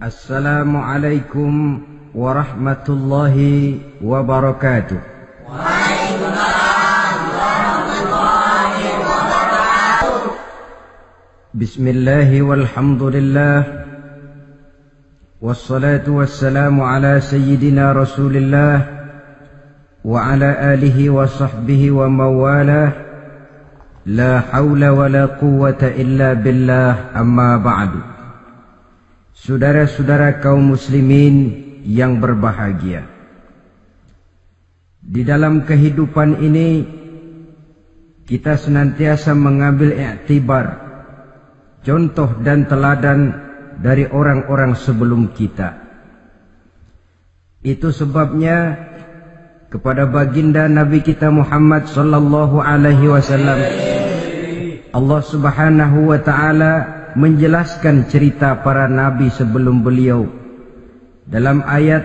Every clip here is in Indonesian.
Assalamualaikum warahmatullahi wabarakatuh. Waalaikumsalam warahmatullahi wabarakatuh. Bismillahi walhamdulillah, wassalatu wassalamu ala sayyidina rasulillah wa ala alihi wa sahbihi wa mawalah. La hawla wa la quwwata illa billah, amma ba'du. Saudara-saudara kaum muslimin yang berbahagia, di dalam kehidupan ini kita senantiasa mengambil iktibar, contoh dan teladan dari orang-orang sebelum kita. Itu sebabnya kepada baginda Nabi kita Muhammad sallallahu alaihi wasallam Allah Subhanahu wa taala menjelaskan cerita para nabi sebelum beliau dalam ayat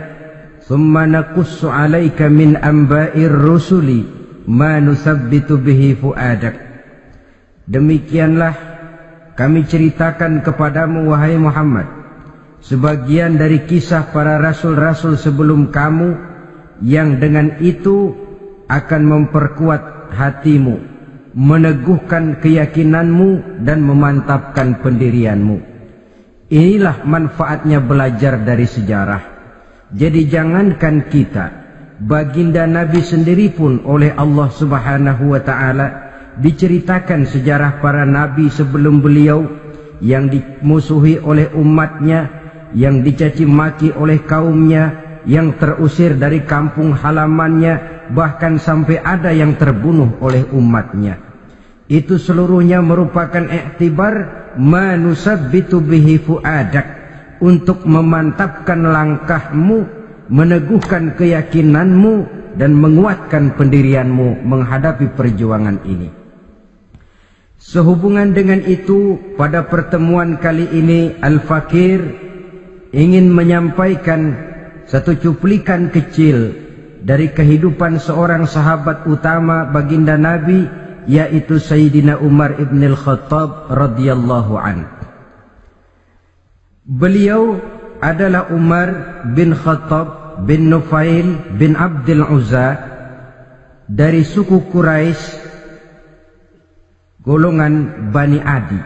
"Tsumma naqussu 'alaika min amba'ir rusuli ma nusabbitu bihi fu'adak." Demikianlah kami ceritakan kepadamu wahai Muhammad sebagian dari kisah para rasul-rasul sebelum kamu yang dengan itu akan memperkuat hatimu, meneguhkan keyakinanmu dan memantapkan pendirianmu. Inilah manfaatnya belajar dari sejarah. Jadi jangankan kita, baginda Nabi sendiri pun oleh Allah Subhanahu wa taala diceritakan sejarah para nabi sebelum beliau yang dimusuhi oleh umatnya, yang dicaci maki oleh kaumnya, yang terusir dari kampung halamannya, bahkan sampai ada yang terbunuh oleh umatnya. Itu seluruhnya merupakan iktibar manusabbitu bihi fu'adak, untuk memantapkan langkahmu, meneguhkan keyakinanmu dan menguatkan pendirianmu menghadapi perjuangan ini. Sehubungan dengan itu, pada pertemuan kali ini Al-Fakir ingin menyampaikan satu cuplikan kecil dari kehidupan seorang sahabat utama baginda Nabi, yaitu Sayyidina Umar ibn al-Khattab radhiyallahu an. Beliau adalah Umar bin Khattab bin Nufail bin Abdul Uzza dari suku Quraisy, golongan Bani Adi.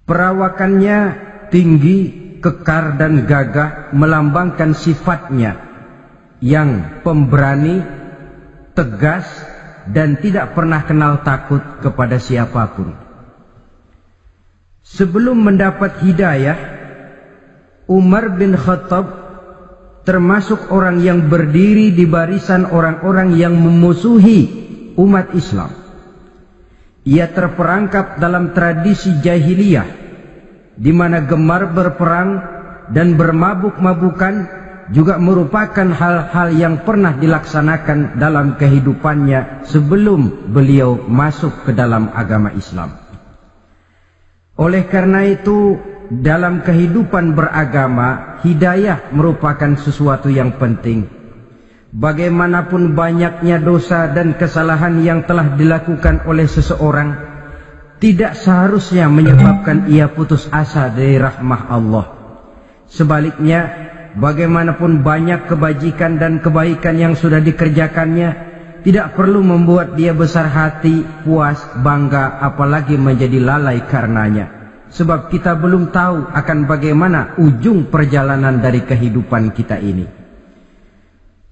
Perawakannya tinggi, kekar dan gagah, melambangkan sifatnya yang pemberani, tegas, dan tidak pernah kenal takut kepada siapapun. Sebelum mendapat hidayah, Umar bin Khattab termasuk orang yang berdiri di barisan orang-orang yang memusuhi umat Islam. Ia terperangkap dalam tradisi jahiliyah, di mana gemar berperang dan bermabuk-mabukan juga merupakan hal-hal yang pernah dilaksanakan dalam kehidupannya sebelum beliau masuk ke dalam agama Islam. Oleh karena itu, dalam kehidupan beragama, hidayah merupakan sesuatu yang penting. Bagaimanapun banyaknya dosa dan kesalahan yang telah dilakukan oleh seseorang, tidak seharusnya menyebabkan ia putus asa dari rahmah Allah. Sebaliknya, bagaimanapun banyak kebajikan dan kebaikan yang sudah dikerjakannya, tidak perlu membuat dia besar hati, puas, bangga, apalagi menjadi lalai karenanya. Sebab kita belum tahu akan bagaimana ujung perjalanan dari kehidupan kita ini.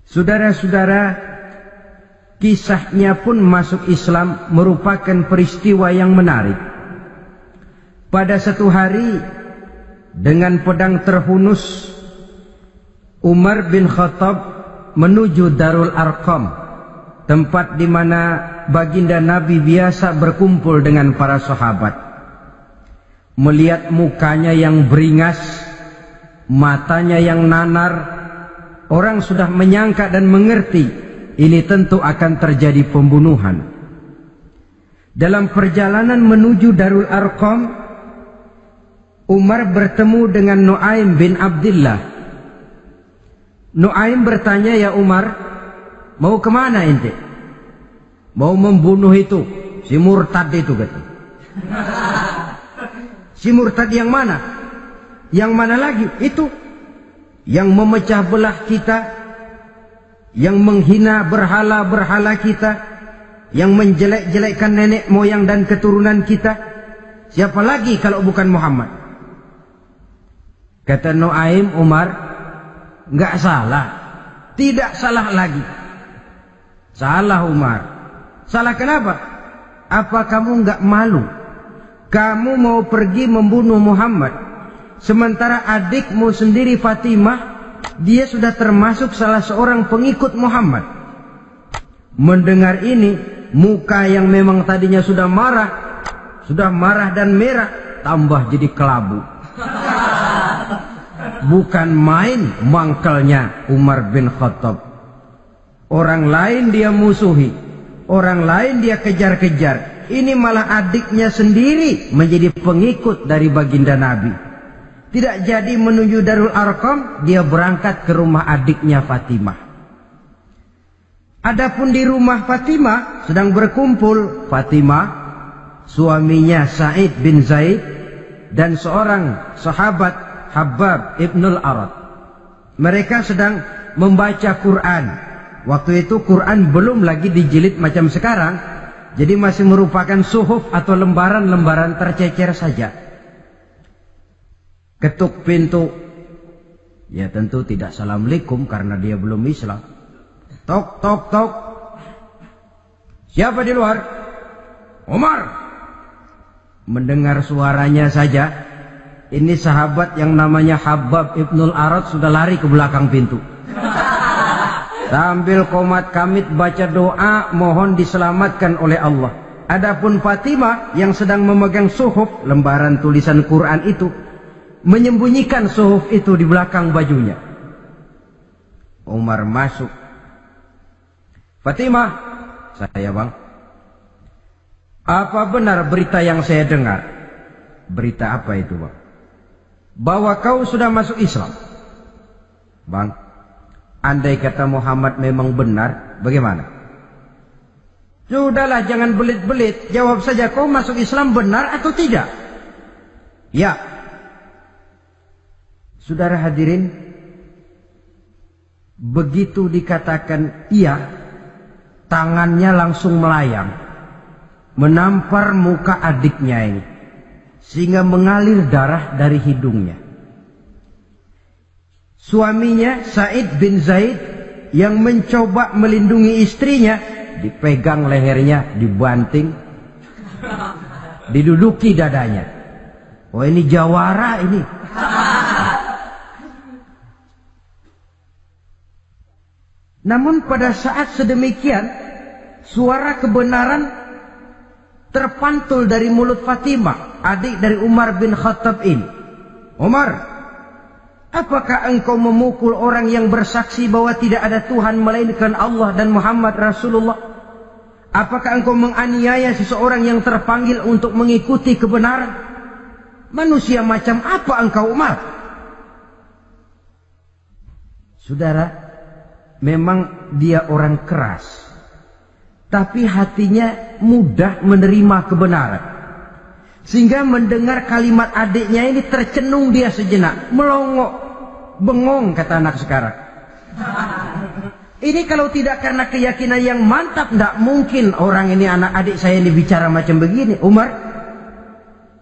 Saudara-saudara, kisahnya pun masuk Islam merupakan peristiwa yang menarik. Pada satu hari, dengan pedang terhunus, Umar bin Khattab menuju Darul Arqam, tempat di mana baginda Nabi biasa berkumpul dengan para sahabat. Melihat mukanya yang beringas, matanya yang nanar, orang sudah menyangka dan mengerti ini tentu akan terjadi pembunuhan. Dalam perjalanan menuju Darul Arqam, Umar bertemu dengan Nu'aim bin Abdillah. Nu'aim bertanya, "Ya Umar, mau kemana ente?" "Mau membunuh itu, si murtad itu," kata. "Si murtad yang mana?" Yang mana lagi? Itu yang memecah belah kita, yang menghina berhala-berhala kita, yang menjelek-jelekkan nenek moyang dan keturunan kita. Siapa lagi kalau bukan Muhammad? Kata Nuaim Umar, nggak salah, tidak salah lagi. Salah Umar. Salah kenapa? Apa kamu nggak malu? Kamu mau pergi membunuh Muhammad, sementara adikmu sendiri Fatimah, dia sudah termasuk salah seorang pengikut Muhammad. Mendengar ini, muka yang memang tadinya sudah marah dan merah, tambah jadi kelabu. Bukan main mangkelnya Umar bin Khattab. Orang lain dia musuhi, orang lain dia kejar-kejar. Ini malah adiknya sendiri menjadi pengikut dari baginda Nabi. Tidak jadi menuju Darul Arqam, dia berangkat ke rumah adiknya Fatimah. Adapun di rumah Fatimah sedang berkumpul Fatimah, suaminya Sa'id bin Zaid, dan seorang sahabat Habbab ibnul Arad. Mereka sedang membaca Quran. Waktu itu Quran belum lagi dijilid macam sekarang, jadi masih merupakan suhuf atau lembaran-lembaran tercecer saja. Ketuk pintu. Ya tentu tidak assalamualaikum karena dia belum Islam. Tok, tok, tok. Siapa di luar? Umar. Mendengar suaranya saja, ini sahabat yang namanya Habbab ibnul Arad sudah lari ke belakang pintu. Sambil komat kamit baca doa mohon diselamatkan oleh Allah. Adapun Fatimah yang sedang memegang suhuf, lembaran tulisan Quran itu, menyembunyikan suhuf itu di belakang bajunya. Umar masuk. Fatimah, saya bang. Apa benar berita yang saya dengar? Berita apa itu bang? Bahwa kau sudah masuk Islam. Bang, andai kata Muhammad memang benar, bagaimana? Sudahlah, jangan belit-belit. Jawab saja, kau masuk Islam benar atau tidak? Ya. Saudara hadirin, begitu dikatakan iya, tangannya langsung melayang, menampar muka adiknya ini, sehingga mengalir darah dari hidungnya. Suaminya Sa'id bin Zaid yang mencoba melindungi istrinya, dipegang lehernya, dibanting, diduduki dadanya. Oh ini jawara ini. Namun pada saat sedemikian, suara kebenaran terpantul dari mulut Fatimah, adik dari Umar bin Khattab ini. Umar, apakah engkau memukul orang yang bersaksi bahwa tidak ada Tuhan melainkan Allah dan Muhammad Rasulullah? Apakah engkau menganiaya seseorang yang terpanggil untuk mengikuti kebenaran? Manusia macam apa engkau, Umar? Saudara, memang dia orang keras, tapi hatinya mudah menerima kebenaran. Sehingga mendengar kalimat adiknya ini tercenung dia sejenak, melongo, bengong kata anak sekarang. Ini kalau tidak karena keyakinan yang mantap, tidak mungkin orang ini, anak adik saya ini bicara macam begini. Umar,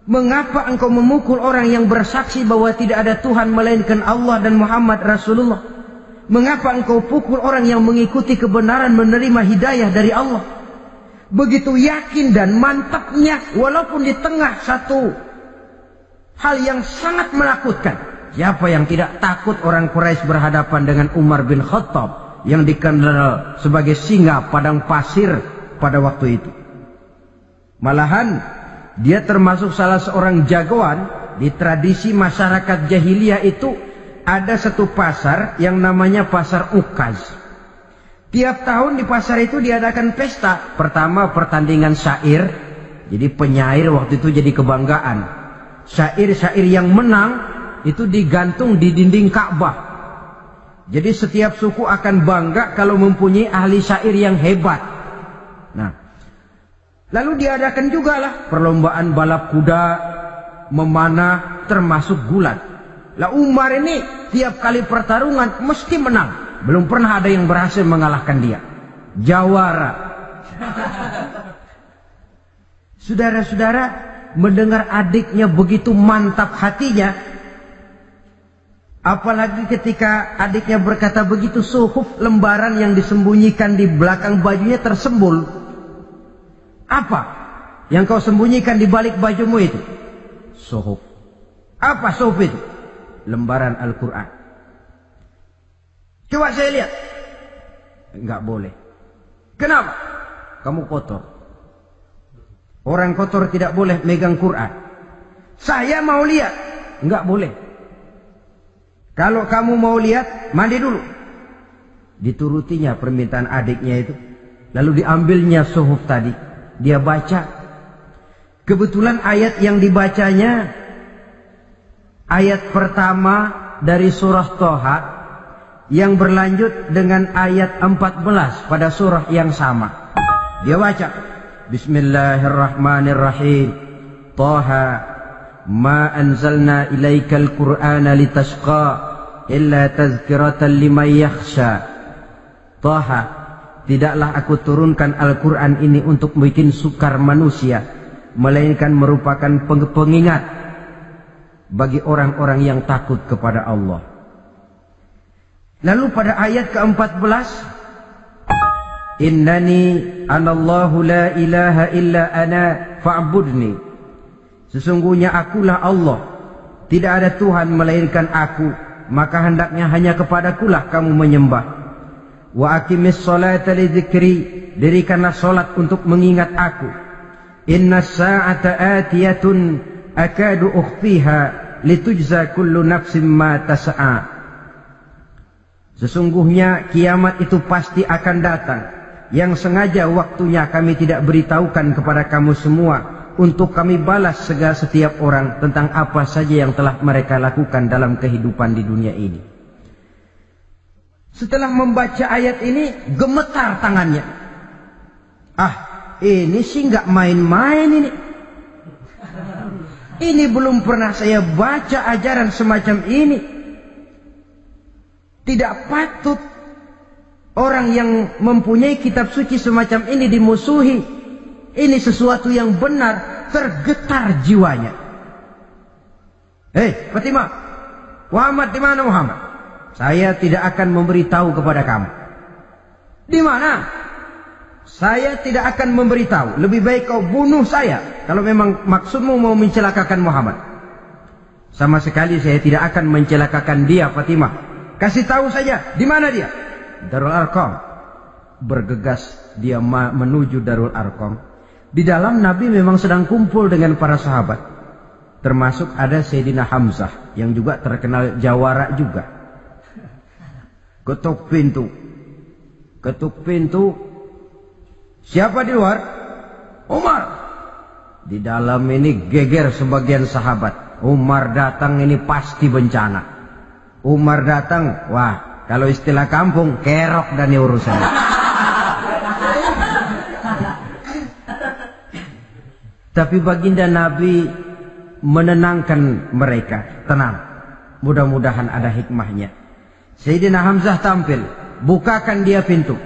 mengapa engkau memukul orang yang bersaksi bahwa tidak ada Tuhan melainkan Allah dan Muhammad Rasulullah? Mengapa engkau pukul orang yang mengikuti kebenaran, menerima hidayah dari Allah? Begitu yakin dan mantapnya, walaupun di tengah satu hal yang sangat menakutkan. Siapa yang tidak takut orang Quraisy berhadapan dengan Umar bin Khattab yang dikenal sebagai singa padang pasir pada waktu itu? Malahan dia termasuk salah seorang jagoan di tradisi masyarakat jahiliyah itu. Ada satu pasar yang namanya pasar Ukaz. Tiap tahun di pasar itu diadakan pesta. Pertama pertandingan syair. Jadi penyair waktu itu jadi kebanggaan. Syair-syair yang menang itu digantung di dinding Ka'bah. Jadi setiap suku akan bangga kalau mempunyai ahli syair yang hebat. Nah, lalu diadakan juga lah perlombaan balap kuda, memanah, termasuk gulat. Lah Umar ini tiap kali pertarungan mesti menang. Belum pernah ada yang berhasil mengalahkan dia. Jawara. Saudara-saudara, mendengar adiknya begitu mantap hatinya, apalagi ketika adiknya berkata begitu, suhuf, lembaran yang disembunyikan di belakang bajunya tersembul. Apa yang kau sembunyikan di balik bajumu itu? Suhuf. Apa suhuf itu? Lembaran Al-Quran. Coba saya lihat. Enggak boleh. Kenapa? Kamu kotor. Orang kotor tidak boleh megang Quran. Saya mau lihat. Enggak boleh. Kalau kamu mau lihat, mandi dulu. Diturutinya permintaan adiknya itu. Lalu diambilnya suhuf tadi. Dia baca. Kebetulan ayat yang dibacanya ayat pertama dari surah Toha yang berlanjut dengan ayat 14 pada surah yang sama. Dia baca, Bismillahirrahmanirrahim. Toha ma anzalna ilaikal Qur'ana litashqa illa tazkiratan liman yakhsha. Toha, tidaklah aku turunkan Al-Quran ini untuk bikin sukar manusia, melainkan merupakan pengingat bagi orang-orang yang takut kepada Allah. Lalu pada ayat ke-14, Innani anallahu la ilaha illa ana fa'budni. Sesungguhnya akulah Allah, tidak ada Tuhan melainkan aku, maka hendaknya hanya kepadakulah kamu menyembah. Wa aqimis sholata li dzikri, dirikanlah salat untuk mengingat aku. Inna sa'ata atiyatun akadu ukhfiha litujza kullu nafsin ma tas'a. Sesungguhnya kiamat itu pasti akan datang, yang sengaja waktunya kami tidak beritahukan kepada kamu semua, untuk kami balas segala setiap orang tentang apa saja yang telah mereka lakukan dalam kehidupan di dunia ini. Setelah membaca ayat ini, gemetar tangannya. Ini sih nggak main-main ini. Ini belum pernah saya baca ajaran semacam ini. Tidak patut orang yang mempunyai kitab suci semacam ini dimusuhi. Ini sesuatu yang benar, tergetar jiwanya. Fatimah, Muhammad di mana Muhammad? Saya tidak akan memberitahu kepada kamu. Di mana? Saya tidak akan memberitahu. Lebih baik kau bunuh saya kalau memang maksudmu mau mencelakakan Muhammad. Sama sekali saya tidak akan mencelakakan dia, Fatimah. Kasih tahu saja, di mana dia? Darul Arqam. Bergegas dia menuju Darul Arqam. Di dalam Nabi memang sedang kumpul dengan para sahabat. Termasuk ada Sayyidina Hamzah yang juga terkenal jawara juga. Ketuk pintu. Ketuk pintu. Siapa di luar? Umar. Di dalam ini geger sebagian sahabat. Umar datang ini pasti bencana. Umar datang, wah, kalau istilah kampung, kerok dan urusan. Tapi baginda Nabi menenangkan mereka. Tenang, mudah-mudahan ada hikmahnya. Sayyidina Hamzah tampil, bukakan dia pintu.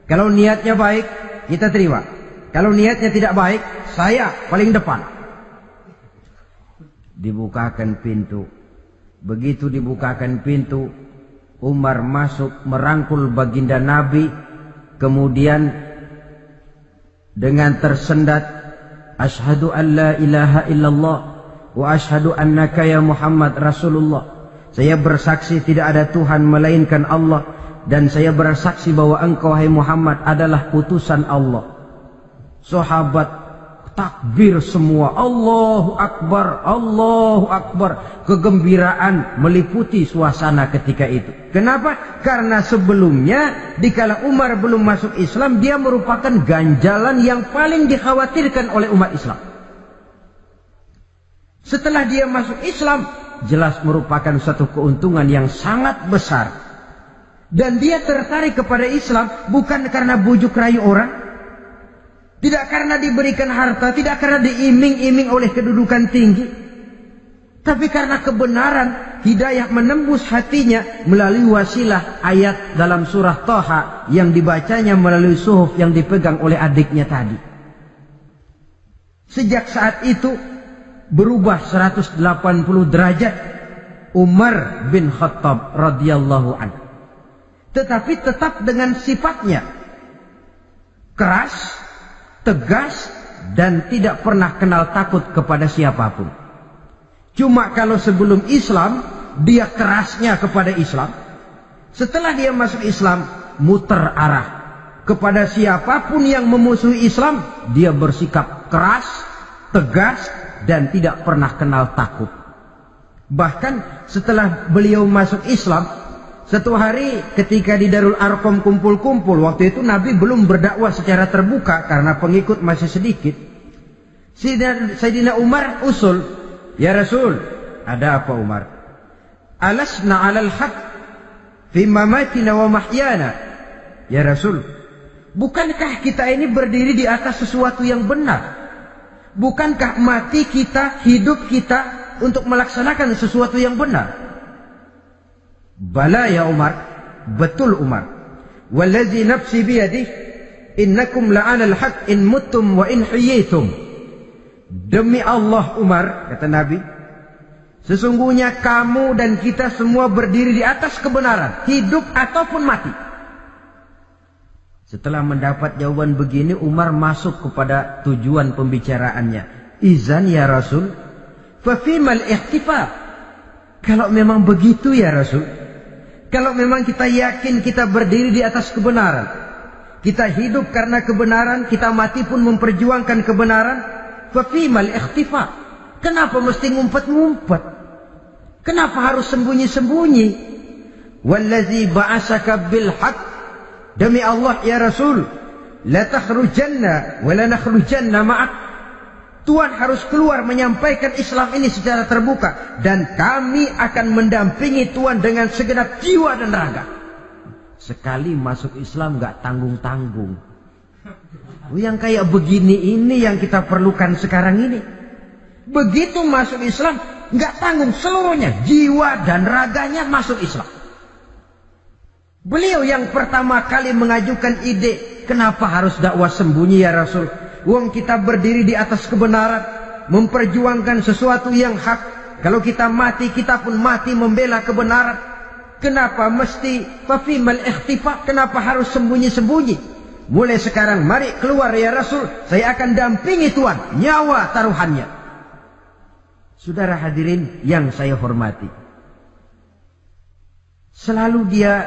Kalau niatnya baik, kita terima. Kalau niatnya tidak baik, saya paling depan. Dibukakan pintu. Begitu dibukakan pintu, Umar masuk merangkul baginda Nabi. Kemudian dengan tersendat, Ashhadu an la ilaha illallah wa ashhadu annaka ya Muhammad Rasulullah. Saya bersaksi tidak ada Tuhan melainkan Allah, dan saya bersaksi bahwa engkau hai Muhammad adalah utusan Allah. Sahabat takbir semua, Allahu Akbar, Allahu Akbar. Kegembiraan meliputi suasana ketika itu. Kenapa? Karena sebelumnya dikala Umar belum masuk Islam, dia merupakan ganjalan yang paling dikhawatirkan oleh umat Islam. Setelah dia masuk Islam, jelas merupakan suatu keuntungan yang sangat besar. Dan dia tertarik kepada Islam bukan karena bujuk rayu orang, tidak karena diberikan harta, tidak karena diiming-iming oleh kedudukan tinggi, Tapi karena kebenaran, hidayah menembus hatinya melalui wasilah ayat dalam surah Thaha yang dibacanya melalui suhuf yang dipegang oleh adiknya tadi. Sejak saat itu berubah 180 derajat Umar bin Khattab radhiyallahu anhu. Tetapi tetap dengan sifatnya keras, tegas, dan tidak pernah kenal takut kepada siapapun. Cuma kalau sebelum Islam, dia kerasnya kepada Islam. Setelah dia masuk Islam, muter arah. Kepada siapapun yang memusuhi Islam, dia bersikap keras, tegas, dan tidak pernah kenal takut. Bahkan setelah beliau masuk Islam, satu hari ketika di Darul Arqam kumpul-kumpul, waktu itu Nabi belum berdakwah secara terbuka karena pengikut masih sedikit. Sayyidina Umar usul, "Ya Rasul, ada apa Umar? Alasna 'alal haq fi mamatina wa mahyana." Ya Rasul, bukankah kita ini berdiri di atas sesuatu yang benar? Bukankah mati kita, hidup kita untuk melaksanakan sesuatu yang benar? Bala ya Umar, betul Umar. Wallazi nafsi biyadih, innakum la'alal haq in muttum wa in hiyitum. Demi Allah Umar, kata Nabi, sesungguhnya kamu dan kita semua berdiri di atas kebenaran, hidup ataupun mati. Setelah mendapat jawaban begini, Umar masuk kepada tujuan pembicaraannya. Izan ya Rasul, fafimal ihtifal. Kalau memang begitu ya Rasul, kalau memang kita yakin kita berdiri di atas kebenaran, kita hidup karena kebenaran, kita mati pun memperjuangkan kebenaran, fafimal ikhtifa. Kenapa mesti ngumpet-ngumpet? Kenapa harus sembunyi-sembunyi? Wallazi ba'asaka bil haq, demi Allah ya Rasul, la takhrujanna wa la nakhrujanna ma'ak. Tuhan harus keluar menyampaikan Islam ini secara terbuka, dan kami akan mendampingi Tuhan dengan segenap jiwa dan raga. Sekali masuk Islam gak tanggung-tanggung. Yang kayak begini ini yang kita perlukan sekarang ini. Begitu masuk Islam, nggak tanggung seluruhnya, jiwa dan raganya masuk Islam. Beliau yang pertama kali mengajukan ide, kenapa harus dakwah sembunyi ya Rasul? Wong kita berdiri di atas kebenaran, memperjuangkan sesuatu yang hak. Kalau kita mati, kita pun mati membela kebenaran. Kenapa mesti fafimal ikhtifa? Kenapa harus sembunyi-sembunyi? Mulai sekarang mari keluar ya Rasul, saya akan dampingi Tuhan, nyawa taruhannya. Saudara hadirin yang saya hormati, selalu dia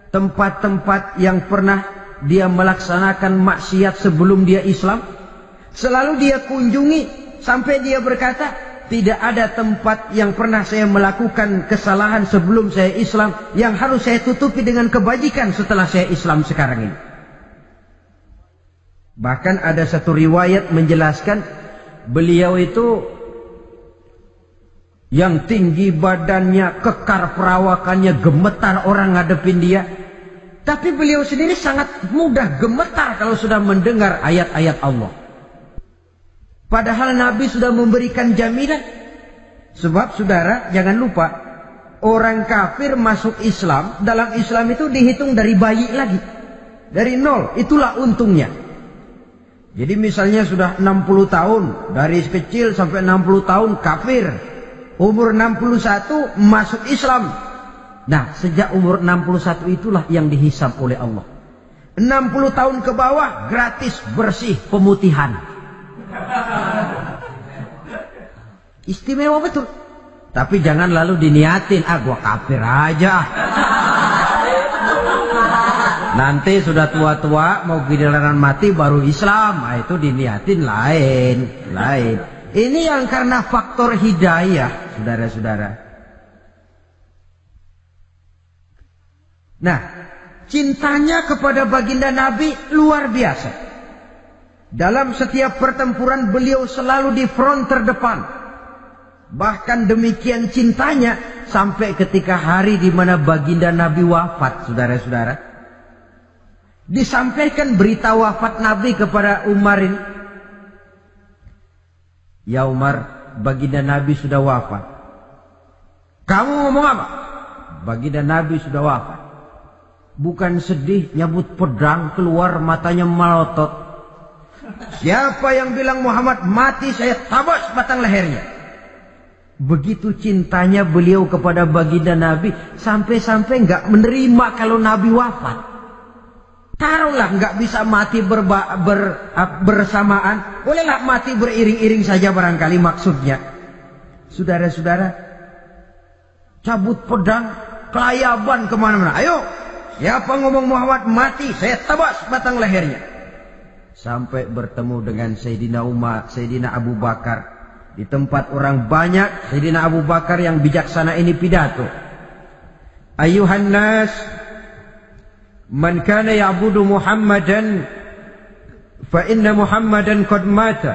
tempat-tempat yang pernah dia melaksanakan maksiat sebelum dia Islam, selalu dia kunjungi sampai dia berkata, tidak ada tempat yang pernah saya melakukan kesalahan sebelum saya Islam yang harus saya tutupi dengan kebajikan setelah saya Islam sekarang ini. Bahkan ada satu riwayat menjelaskan beliau itu yang tinggi badannya, kekar perawakannya, gemetar orang ngadepin dia. Tapi beliau sendiri sangat mudah gemetar kalau sudah mendengar ayat-ayat Allah. Padahal Nabi sudah memberikan jaminan. Sebab saudara jangan lupa, orang kafir masuk Islam, dalam Islam itu dihitung dari bayi lagi. Dari nol, itulah untungnya. Jadi misalnya sudah 60 tahun, dari kecil sampai 60 tahun kafir. Umur 61 masuk Islam. Nah, sejak umur 61 itulah yang dihisab oleh Allah. 60 tahun ke bawah gratis bersih pemutihan. Istimewa betul. Tapi jangan lalu diniatin, gua kafir aja. Nanti sudah tua-tua mau giliran mati baru Islam, itu diniatin lain. Ini yang karena faktor hidayah, saudara-saudara. Nah, cintanya kepada baginda Nabi luar biasa. Dalam setiap pertempuran beliau selalu di front terdepan. Bahkan demikian cintanya sampai ketika hari di mana baginda Nabi wafat, saudara-saudara. Disampaikan berita wafat Nabi kepada Umar ini. Ya Umar, baginda Nabi sudah wafat. Kamu ngomong apa? Baginda Nabi sudah wafat. Bukan sedih, nyabut pedang, keluar matanya melotot. Siapa yang bilang Muhammad mati, saya tabas batang lehernya. Begitu cintanya beliau kepada baginda Nabi, sampai-sampai nggak menerima kalau Nabi wafat. Taruhlah nggak bisa mati bersamaan, bolehlah mati beriring-iring saja barangkali maksudnya. Saudara-saudara, cabut pedang, kelayaban kemana-mana. Ayo, siapa ngomong Muhammad mati, saya tabas batang lehernya. Sampai bertemu dengan Sayyidina Umar, Sayyidina Abu Bakar. Di tempat orang banyak, Sayyidina Abu Bakar yang bijaksana ini pidato. Ayuhan nas, man kana ya'budu Muhammadan, fa inna Muhammadan qad mata.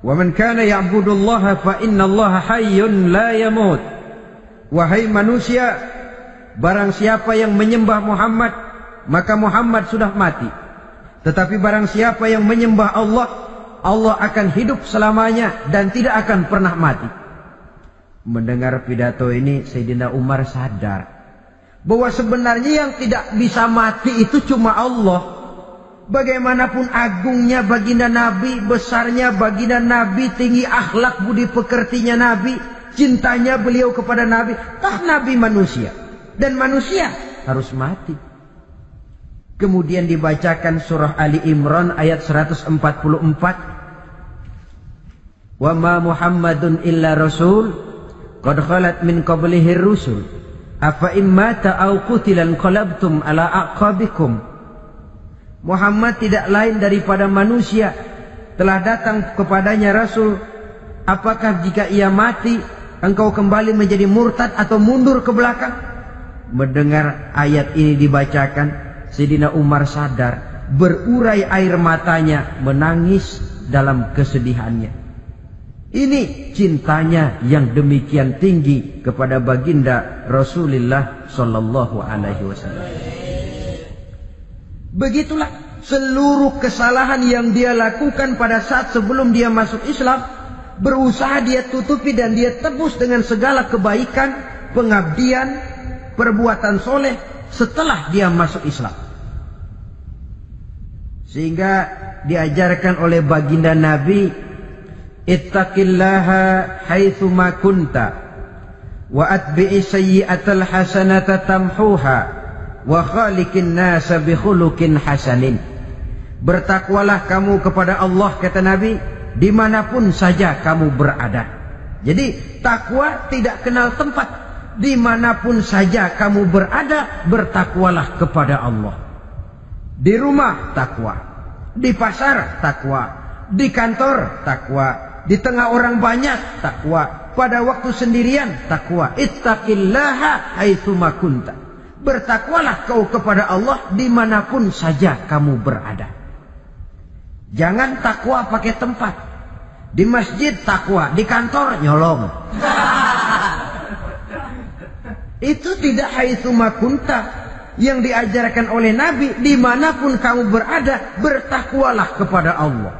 Wa man kana ya'budu Allah, fa inna Allah hayyun la yamut. Wahai manusia, barang siapa yang menyembah Muhammad, maka Muhammad sudah mati. Tetapi barang siapa yang menyembah Allah, Allah akan hidup selamanya dan tidak akan pernah mati. Mendengar pidato ini, Sayyidina Umar sadar bahwa sebenarnya yang tidak bisa mati itu cuma Allah. Bagaimanapun agungnya baginda Nabi, besarnya baginda Nabi, tinggi akhlak budi pekertinya Nabi, cintanya beliau kepada Nabi, toh Nabi manusia dan manusia harus mati. Kemudian dibacakan surah Ali Imran ayat 144. Wa ma Muhammadun illa rasul qad khalat min qablihi rusul afa immata aw qutilan qalabtum ala aqabikum. Muhammad tidak lain daripada manusia, telah datang kepadanya rasul. Apakah jika ia mati engkau kembali menjadi murtad atau mundur ke belakang? Mendengar ayat ini dibacakan, Sayyidina Umar sadar, berurai air matanya, menangis dalam kesedihannya. Ini cintanya yang demikian tinggi kepada baginda Rasulullah sallallahu alaihi wasallam. Begitulah seluruh kesalahan yang dia lakukan pada saat sebelum dia masuk Islam, berusaha dia tutupi dan dia tebus dengan segala kebaikan, pengabdian, perbuatan soleh setelah dia masuk Islam. Sehingga diajarkan oleh baginda Nabi, ittaqillaha haitsu ma kunta wa atbi'i sayyi'atal hasanata tamhuha wa khaliqin nasa bi khuluqin hasanin. Bertakwalah kamu kepada Allah, kata Nabi, dimanapun saja kamu berada. Jadi takwa tidak kenal tempat. Dimanapun saja kamu berada, bertakwalah kepada Allah. Di rumah takwa, di pasar takwa, di kantor takwa, di tengah orang banyak takwa, pada waktu sendirian takwa. Ittaqillaha haitsu ma kunta. Bertakwalah kau kepada Allah dimanapun saja kamu berada. Jangan takwa pakai tempat. Di masjid takwa, di kantor nyolong. Itu tidak haitsu ma kunta. Yang diajarkan oleh Nabi, dimanapun kamu berada, bertakwalah kepada Allah.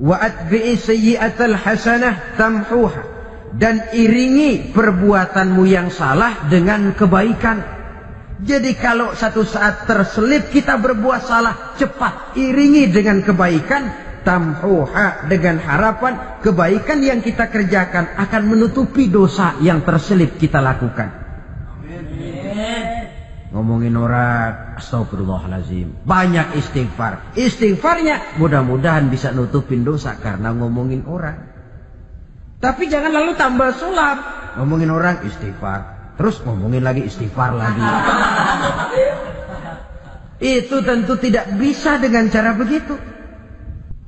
Wa atbi'i sayyi'atal hasanah tamhuha. Dan iringi perbuatanmu yang salah dengan kebaikan. Jadi kalau satu saat terselip kita berbuat salah, cepat iringi dengan kebaikan. Tamhuha, dengan harapan kebaikan yang kita kerjakan akan menutupi dosa yang terselip kita lakukan. Ngomongin orang, astagfirullahaladzim, banyak istighfar. Istighfarnya mudah-mudahan bisa nutupin dosa karena ngomongin orang. Tapi jangan lalu tambah sulap. Ngomongin orang istighfar, terus ngomongin lagi istighfar lagi. Itu tentu tidak bisa dengan cara begitu.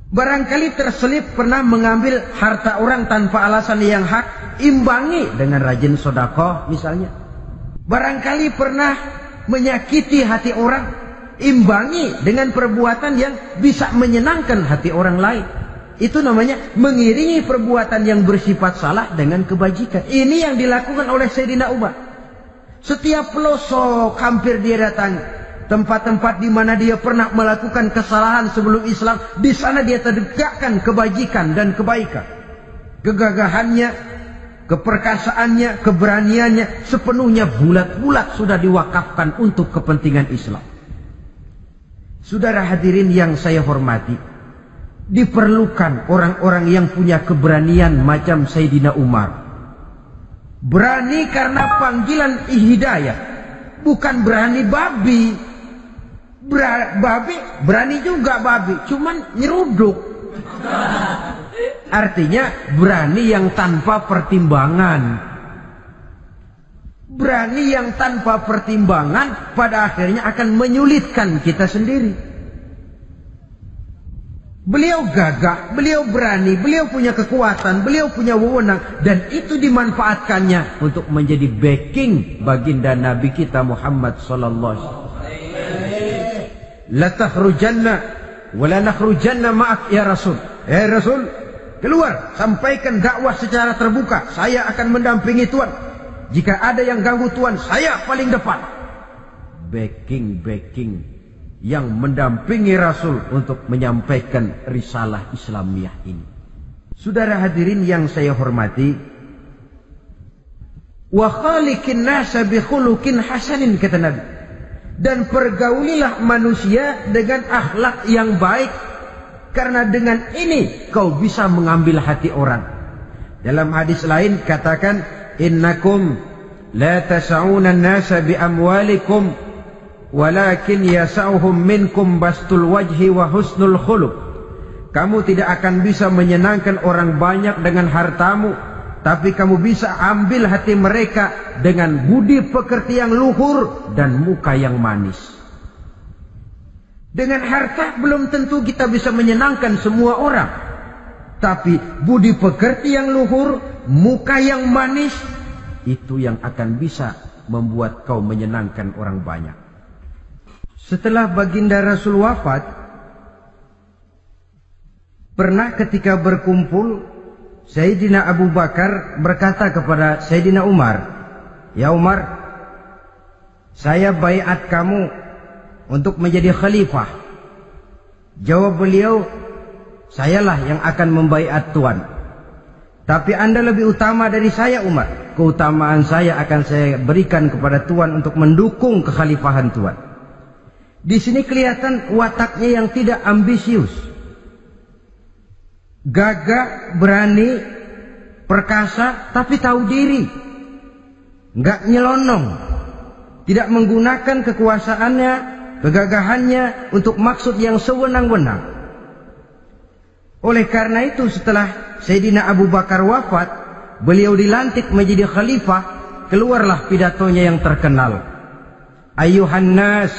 Barangkali terselip pernah mengambil harta orang tanpa alasan yang hak, imbangi dengan rajin sedekah misalnya. Barangkali pernah menyakiti hati orang, imbangi dengan perbuatan yang bisa menyenangkan hati orang lain. Itu namanya mengiringi perbuatan yang bersifat salah dengan kebajikan. Ini yang dilakukan oleh Sayyidina Umar. Setiap pelosok hampir dia datangi. Tempat-tempat di mana dia pernah melakukan kesalahan sebelum Islam, di sana dia tegakkan kebajikan dan kebaikan. Kegagahannya keperkasaannya, keberaniannya sepenuhnya bulat-bulat sudah diwakafkan untuk kepentingan Islam. Saudara hadirin yang saya hormati, diperlukan orang-orang yang punya keberanian macam Sayyidina Umar. Berani karena panggilan hidayah, bukan berani babi. Babi berani juga babi, cuman nyeruduk. Artinya berani yang tanpa pertimbangan. Berani yang tanpa pertimbangan pada akhirnya akan menyulitkan kita sendiri. Beliau gagah, beliau berani, beliau punya kekuatan, beliau punya wewenang, dan itu dimanfaatkannya untuk menjadi backing baginda Nabi kita Muhammad sallallahu alaihi wasallam. La takhrujanna wa la nakhrujanna ma'ak ya Rasul. Rasul, keluar, sampaikan dakwah secara terbuka. Saya akan mendampingi Tuhan. Jika ada yang ganggu Tuhan, saya paling depan. Backing yang mendampingi Rasul untuk menyampaikan risalah Islamiyah ini. Saudara hadirin yang saya hormati, wa khaliqin nasa bi khuluqin hasanin, kata Nabi, dan pergaulilah manusia dengan akhlak yang baik, karena dengan ini kau bisa mengambil hati orang. Dalam hadis lain katakan, innakum la tas'una an-nasa bi amwalikum walakin yas'uhum minkum bastul wajhi wa husnul khuluq. Kamu tidak akan bisa menyenangkan orang banyak dengan hartamu, tapi kamu bisa ambil hati mereka dengan budi pekerti yang luhur dan muka yang manis. Dengan harta belum tentu kita bisa menyenangkan semua orang, tapi budi pekerti yang luhur, muka yang manis, itu yang akan bisa membuat kau menyenangkan orang banyak. Setelah baginda Rasul wafat, pernah ketika berkumpul, Sayyidina Abu Bakar berkata kepada Sayyidina Umar, "Ya Umar, saya baiat kamu untuk menjadi khalifah." Jawab beliau, "Sayalah yang akan membaiat Tuan. Tapi Anda lebih utama dari saya, Umar. Keutamaan saya akan saya berikan kepada Tuan untuk mendukung kekhalifahan Tuan." Di sini kelihatan wataknya yang tidak ambisius. Gagah, berani, perkasa, tapi tahu diri. Enggak nyelonong. Tidak menggunakan kekuasaannya, kegagahannya untuk maksud yang sewenang-wenang. Oleh karena itu setelah Sayyidina Abu Bakar wafat, beliau dilantik menjadi khalifah, keluarlah pidatonya yang terkenal. Ayuhan nas,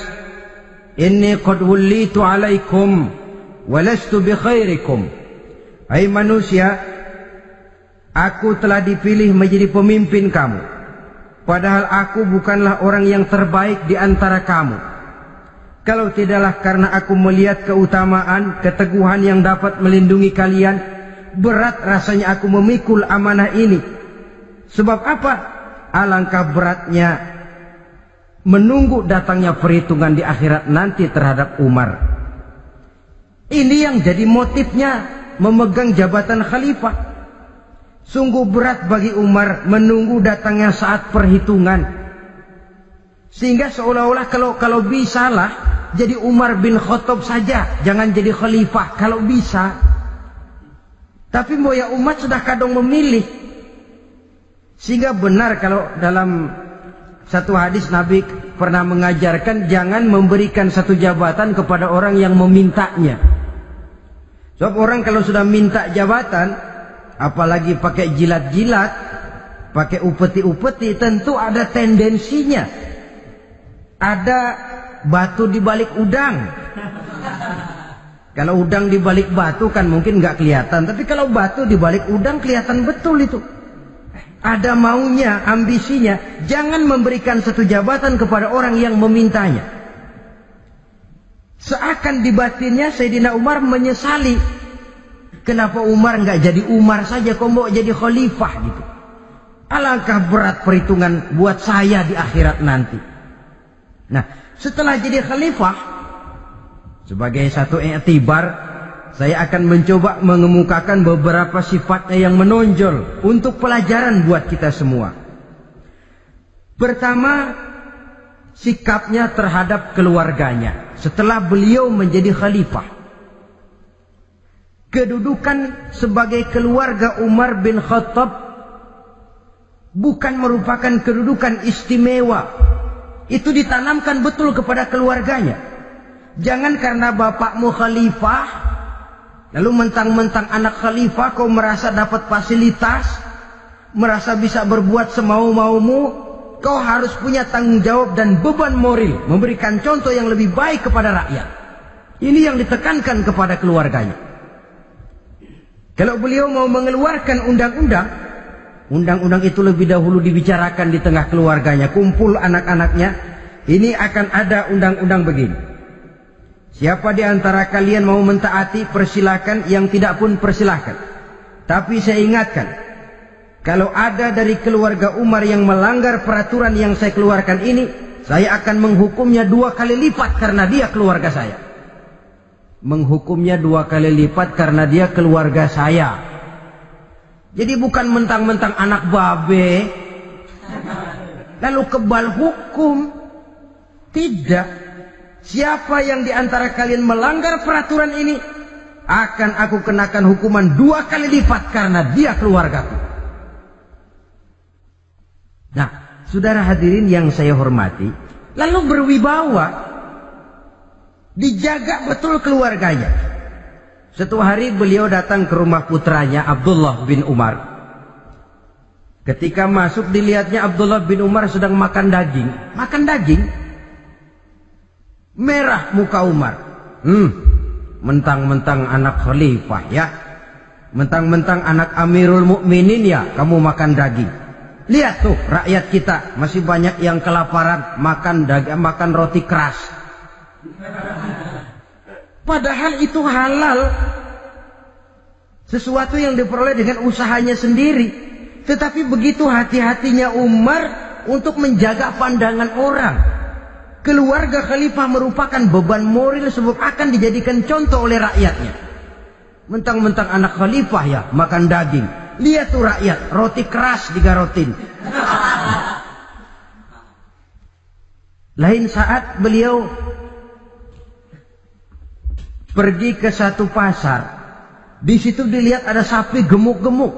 inni qad wullitu alaikum walastu bi khairikum. Hai manusia, aku telah dipilih menjadi pemimpin kamu, padahal aku bukanlah orang yang terbaik di antara kamu. Kalau tidaklah karena aku melihat keutamaan, keteguhan yang dapat melindungi kalian, berat rasanya aku memikul amanah ini. Sebab apa? Alangkah beratnya menunggu datangnya perhitungan di akhirat nanti terhadap Umar. Ini yang jadi motifnya memegang jabatan khalifah. Sungguh berat bagi Umar menunggu datangnya saat perhitungan, sehingga seolah-olah kalau bisalah jadi Umar bin Khattab saja, jangan jadi khalifah kalau bisa. Tapi moya umat sudah kadang memilih, sehingga benar kalau dalam satu hadis Nabi pernah mengajarkan jangan memberikan satu jabatan kepada orang yang memintanya. Sebab orang kalau sudah minta jabatan, apalagi pakai jilat-jilat, pakai upeti-upeti, tentu ada tendensinya. Ada batu di balik udang. Kalau udang di balik batu kan mungkin nggak kelihatan, tapi kalau batu di balik udang kelihatan betul itu. Ada maunya, ambisinya. Jangan memberikan satu jabatan kepada orang yang memintanya. Seakan di batinnya Sayyidina Umar menyesali, kenapa Umar nggak jadi Umar saja, kok mau jadi khalifah gitu. Alangkah berat perhitungan buat saya di akhirat nanti. Nah, setelah jadi khalifah, sebagai satu i'tibar, saya akan mencoba mengemukakan beberapa sifatnya yang menonjol untuk pelajaran buat kita semua. Pertama, sikapnya terhadap keluarganya setelah beliau menjadi khalifah. Kedudukan sebagai keluarga Umar bin Khattab bukan merupakan kedudukan istimewa. Itu ditanamkan betul kepada keluarganya. Jangan karena bapakmu khalifah, lalu mentang-mentang anak khalifah kau merasa dapat fasilitas, merasa bisa berbuat semau-maumu. Kau harus punya tanggung jawab dan beban moral, memberikan contoh yang lebih baik kepada rakyat. Ini yang ditekankan kepada keluarganya. Kalau beliau mau mengeluarkan undang-undang, undang-undang itu lebih dahulu dibicarakan di tengah keluarganya, kumpul anak-anaknya. Ini akan ada undang-undang begini. Siapa di antara kalian mau mentaati, persilakan. Yang tidak pun persilakan. Tapi saya ingatkan, kalau ada dari keluarga Umar yang melanggar peraturan yang saya keluarkan ini, saya akan menghukumnya 2 kali lipat karena dia keluarga saya. Menghukumnya 2 kali lipat karena dia keluarga saya. Jadi bukan mentang-mentang anak babe lalu kebal hukum. Tidak. Siapa yang di antara kalian melanggar peraturan ini, akan aku kenakan hukuman 2 kali lipat karena dia keluargaku. Nah, saudara hadirin yang saya hormati, lalu berwibawa, dijaga betul keluarganya. Suatu hari beliau datang ke rumah putranya Abdullah bin Umar. Ketika masuk dilihatnya Abdullah bin Umar sedang makan daging. Makan daging. Merah muka Umar. Mentang-mentang anak khalifah ya. Mentang-mentang anak Amirul Mukminin ya, kamu makan daging. Lihat tuh rakyat kita masih banyak yang kelaparan, makan daging, makan roti keras. Padahal itu halal, sesuatu yang diperoleh dengan usahanya sendiri. Tetapi begitu hati-hatinya Umar untuk menjaga pandangan orang. Keluarga khalifah merupakan beban moral sebab akan dijadikan contoh oleh rakyatnya. Mentang-mentang anak khalifah ya makan daging. Lihat tuh rakyat, roti keras digarotin. Lain saat beliau pergi ke satu pasar. Di situ dilihat ada sapi gemuk-gemuk.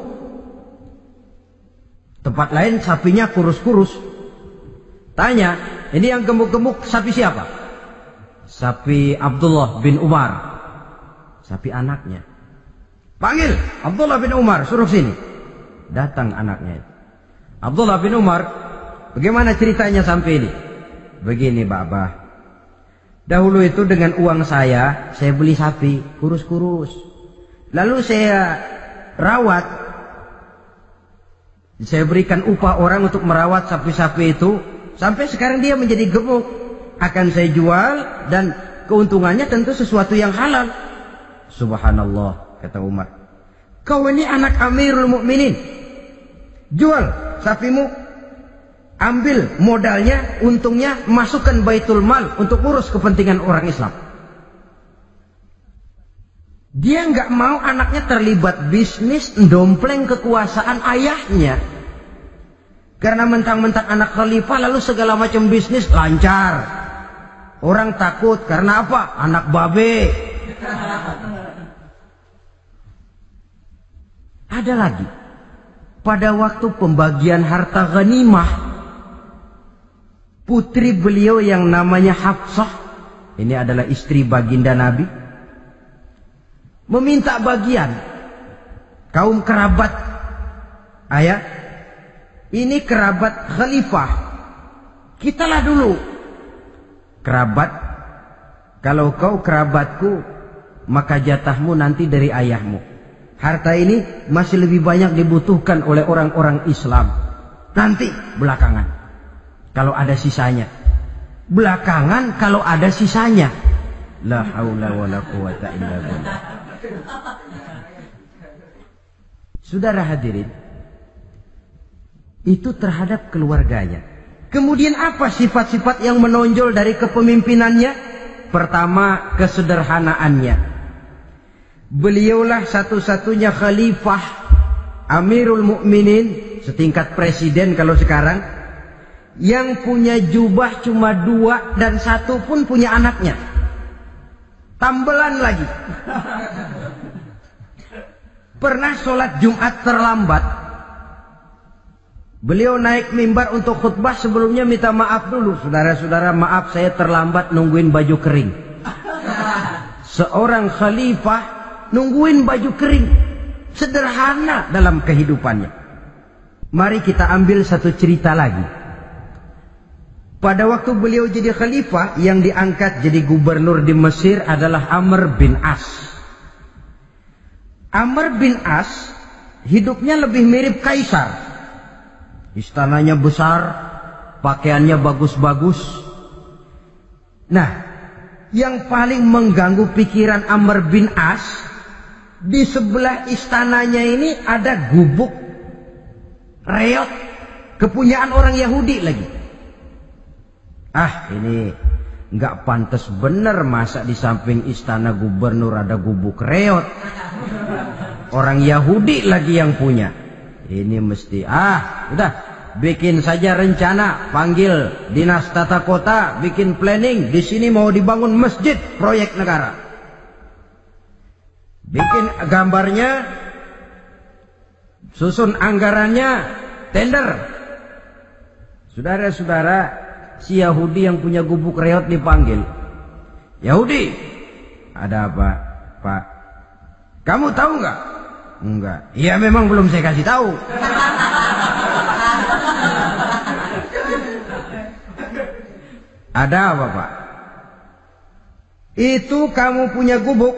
Tempat lain sapinya kurus-kurus. Tanya, ini yang gemuk-gemuk sapi siapa? Sapi Abdullah bin Umar. Sapi anaknya. Panggil Abdullah bin Umar, suruh sini. Datang anaknya. Abdullah bin Umar, bagaimana ceritanya sampai ini? Begini, Bapak. Dahulu itu dengan uang saya beli sapi kurus-kurus. Lalu saya rawat. Saya berikan upah orang untuk merawat sapi-sapi itu. Sampai sekarang dia menjadi gemuk. Akan saya jual dan keuntungannya tentu sesuatu yang halal. Subhanallah, kata Umar. Kau ini anak Amirul Mukminin. Jual sapimu. Ambil modalnya, untungnya, masukkan baitul mal untuk urus kepentingan orang Islam. Dia nggak mau anaknya terlibat bisnis, dompleng kekuasaan ayahnya. Karena mentang-mentang anak khalifah lalu segala macam bisnis lancar. Orang takut karena apa? Anak babe. Ada lagi. Pada waktu pembagian harta ghanimah, putri beliau yang namanya Hafsah, ini adalah istri baginda Nabi, meminta bagian. Kaum kerabat ayah, ini kerabat khalifah, kitalah dulu kerabat. Kalau kau kerabatku, maka jatahmu nanti dari ayahmu. Harta ini masih lebih banyak dibutuhkan oleh orang-orang Islam. Nanti belakangan, kalau ada sisanya. Belakangan kalau ada sisanya. La haula wala quwata illa billah. Saudara hadirin, itu terhadap keluarganya. Kemudian apa sifat-sifat yang menonjol dari kepemimpinannya? Pertama, kesederhanaannya. Beliaulah satu-satunya khalifah, Amirul Mukminin, setingkat presiden kalau sekarang, yang punya jubah cuma 2 dan 1 pun punya anaknya. Tambelan lagi. Pernah sholat Jumat terlambat. Beliau naik mimbar untuk khutbah, sebelumnya minta maaf dulu. Saudara-saudara, maaf saya terlambat nungguin baju kering. Seorang khalifah nungguin baju kering. Sederhana dalam kehidupannya. Mari kita ambil satu cerita lagi. Pada waktu beliau jadi khalifah, yang diangkat jadi gubernur di Mesir adalah Amr bin As. Amr bin As hidupnya lebih mirip kaisar. Istananya besar, pakaiannya bagus-bagus. Nah, yang paling mengganggu pikiran Amr bin As, di sebelah istananya ini ada gubuk reot, kepunyaan orang Yahudi lagi. Ah, ini nggak pantas bener, masa di samping istana gubernur ada gubuk reot. Orang Yahudi lagi yang punya. Ini mesti, udah, bikin saja rencana, panggil dinas tata kota, bikin planning. Di sini mau dibangun masjid, proyek negara. Bikin gambarnya, susun anggarannya, tender. Saudara-saudara, si Yahudi yang punya gubuk reot dipanggil. Yahudi, ada apa, Pak? Kamu tahu nggak? Enggak. Iya, memang belum saya kasih tahu. Ada apa, Pak? Itu kamu punya gubuk.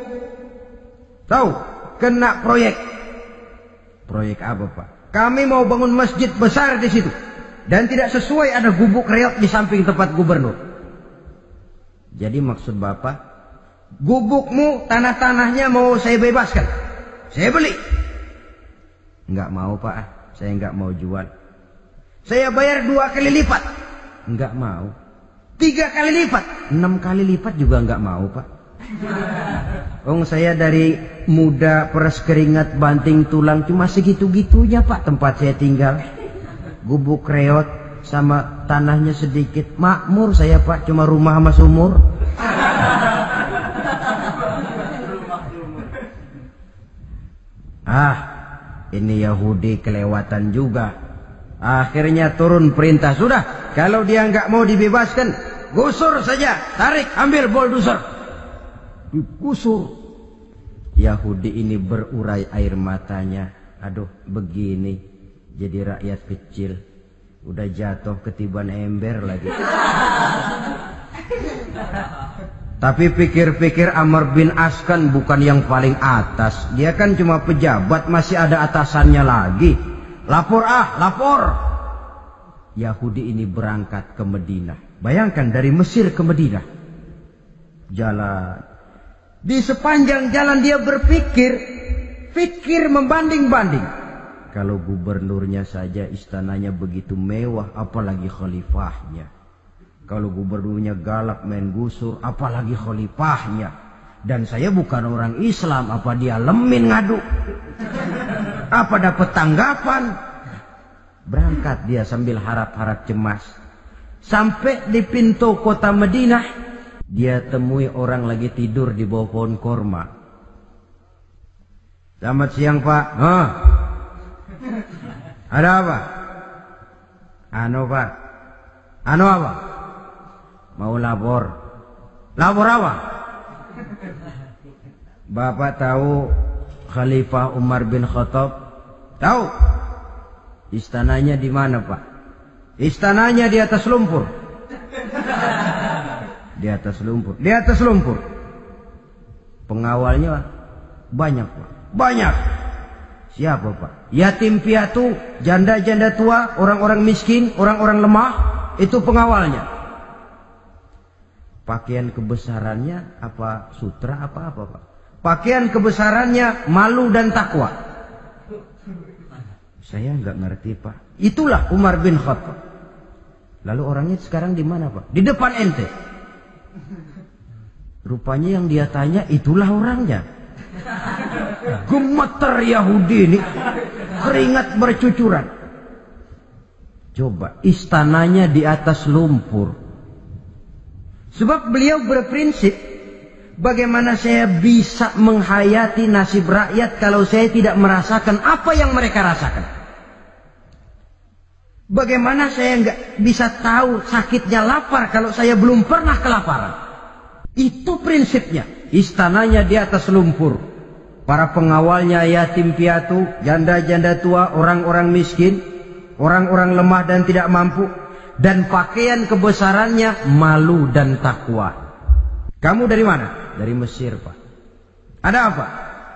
Tahu? Kena proyek. Proyek apa, Pak? Kami mau bangun masjid besar di situ. Dan tidak sesuai ada gubuk reot di samping tempat gubernur. Jadi maksud Bapak, gubukmu, tanah-tanahnya mau saya bebaskan. Saya beli. Enggak mau, Pak. Saya enggak mau jual. Saya bayar 2 kali lipat. Enggak mau. 3 kali lipat. 6 kali lipat juga enggak mau, Pak. Saya dari muda peres keringat banting tulang cuma segitu-gitunya, Pak, tempat saya tinggal. Gubuk reot sama tanahnya sedikit. Makmur saya, Pak, cuma rumah sama sumur. Ini Yahudi kelewatan juga. Akhirnya turun perintah, sudah, kalau dia nggak mau dibebaskan, gusur saja, tarik, ambil bulldozer. Digusur. Yahudi ini berurai air matanya. Aduh, begini jadi rakyat kecil, udah jatuh ketiban ember lagi. Tapi pikir-pikir Amr bin As kan bukan yang paling atas. Dia kan cuma pejabat, masih ada atasannya lagi. Lapor, lapor. Yahudi ini berangkat ke Madinah. Bayangkan dari Mesir ke Madinah. Jalan. Di sepanjang jalan dia berpikir. Pikir membanding-banding. Kalau gubernurnya saja istananya begitu mewah, apalagi khalifahnya. Kalau gubernurnya galak main gusur, apalagi khalifahnya. Dan saya bukan orang Islam, apa dia lemin ngadu? Apa dapat tanggapan? Berangkat dia sambil harap-harap cemas. Sampai di pintu kota Madinah, dia temui orang lagi tidur di bawah pohon korma. Selamat siang, Pak. Ada apa? Pak. Apa? Mau lapor. Lapor apa? Bapak tahu Khalifah Umar bin Khattab? Tahu? Istananya di mana, Pak? Istananya di atas lumpur. Di atas lumpur. Di atas lumpur. Pengawalnya banyak, Pak. Banyak. Siapa, Pak? Yatim piatu, janda-janda tua, orang-orang miskin, orang-orang lemah, itu pengawalnya. Pakaian kebesarannya apa sutra apa-apa, Pak? Pakaian kebesarannya malu dan takwa. Saya nggak ngerti, Pak. Itulah Umar bin Khattab. Lalu orangnya sekarang di mana, Pak? Di depan ente. Rupanya yang dia tanya itulah orangnya. Gemeter Yahudi ini, keringat bercucuran. Coba, istananya di atas lumpur. Sebab beliau berprinsip, bagaimana saya bisa menghayati nasib rakyat kalau saya tidak merasakan apa yang mereka rasakan? Bagaimana saya nggak bisa tahu sakitnya lapar kalau saya belum pernah kelaparan? Itu prinsipnya. Istananya di atas lumpur. Para pengawalnya yatim piatu, janda-janda tua, orang-orang miskin, orang-orang lemah dan tidak mampu. Dan pakaian kebesarannya malu dan takwa. Kamu dari mana? Dari Mesir, Pak. Ada apa?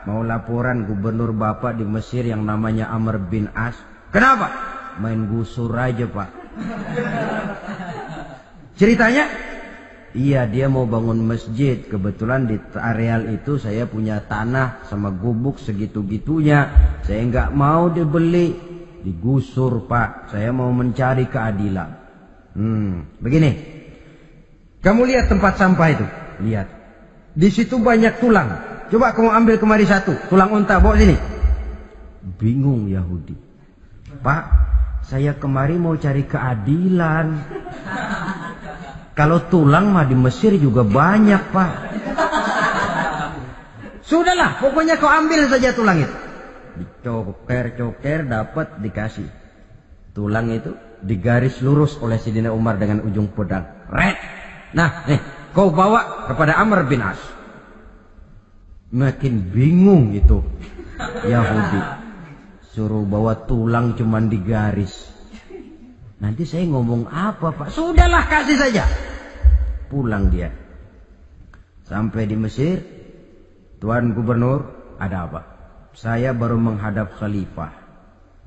Mau laporan gubernur Bapak di Mesir yang namanya Amr bin As. Kenapa? Main gusur aja, Pak. Ceritanya? Iya, dia mau bangun masjid. Kebetulan di areal itu saya punya tanah sama gubuk segitu-gitunya. Saya nggak mau dibeli. Digusur, Pak. Saya mau mencari keadilan. Begini. Kamu lihat tempat sampah itu? Lihat. Di situ banyak tulang. Coba kamu ambil kemari satu. Tulang unta, bawa sini. Bingung Yahudi. Pak, saya kemari mau cari keadilan. Kalau tulang mah di Mesir juga banyak, Pak. Sudahlah, pokoknya kau ambil saja tulang itu. Dicoker-coker, dapat, dikasih. Tulang itu digaris lurus oleh Sayyidina Umar dengan ujung pedang. Red. Nah, nih, kau bawa kepada Amr bin As. Makin bingung itu Yahudi. Suruh bawa tulang cuman digaris. Nanti saya ngomong apa, Pak? Sudahlah, kasih saja. Pulang dia. Sampai di Mesir. Tuan Gubernur, ada apa? Saya baru menghadap khalifah.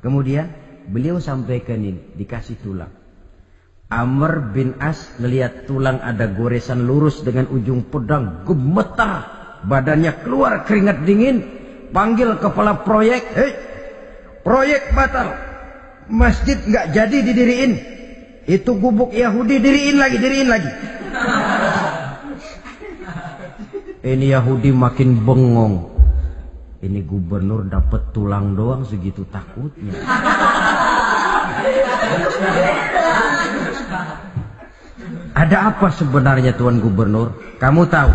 Kemudian beliau sampaikan ini, dikasih tulang. Amr bin As melihat tulang ada goresan lurus dengan ujung pedang, gemetar. Badannya keluar keringat dingin. Panggil kepala proyek. Proyek batal. Masjid nggak jadi didiriin. Itu gubuk Yahudi diriin lagi. Ini Yahudi makin bengong. Ini gubernur dapat tulang doang segitu takutnya. Ada apa sebenarnya Tuan Gubernur? Kamu tahu?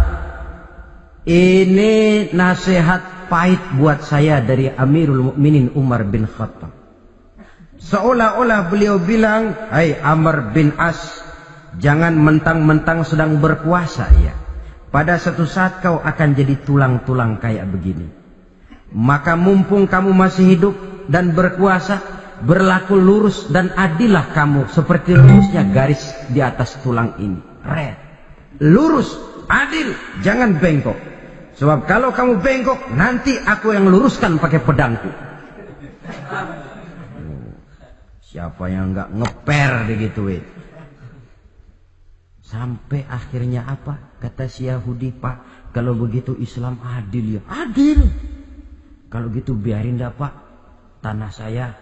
Ini nasihat pahit buat saya dari Amirul Mukminin Umar bin Khattab. Seolah-olah beliau bilang, "Hai Amr bin As, jangan mentang-mentang sedang berkuasa ya. Pada suatu saat kau akan jadi tulang-tulang kayak begini. Maka mumpung kamu masih hidup dan berkuasa, berlaku lurus dan adillah kamu seperti lurusnya garis di atas tulang ini. Red. Lurus, adil, jangan bengkok. Sebab kalau kamu bengkok, nanti aku yang luruskan pakai pedangku." Siapa yang nggak ngeper digituin? Sampai akhirnya apa? Kata si Yahudi, "Pak, kalau begitu Islam adil ya." Adil. Kalau gitu biarin dah, Pak. Tanah saya.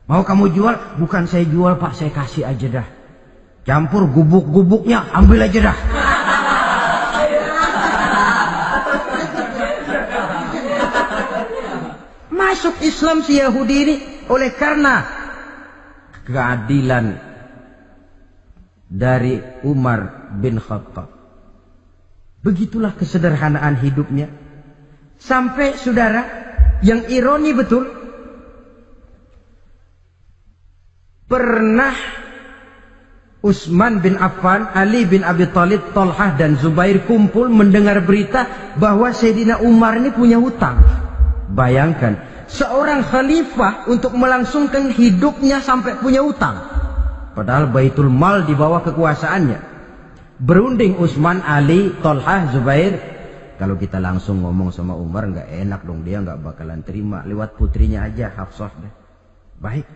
Mau kamu jual? Bukan saya jual, Pak, saya kasih aja dah. Campur gubuk-gubuknya, ambil aja dah. Masuk Islam si Yahudi ini oleh karena keadilan dari Umar bin Khattab. Begitulah kesederhanaan hidupnya. Sampai saudara, yang ironi betul, pernah Utsman bin Affan, Ali bin Abi Thalib, Thalhah dan Zubair kumpul mendengar berita bahwa Sayyidina Umar ini punya hutang. Bayangkan, seorang khalifah untuk melangsungkan hidupnya sampai punya hutang. Padahal Baitul Mal di bawah kekuasaannya. Berunding Utsman, Ali, Thalhah, Zubair. Kalau kita langsung ngomong sama Umar nggak enak dong, dia nggak bakalan terima. Lewat putrinya aja, Hafsah deh. Baik.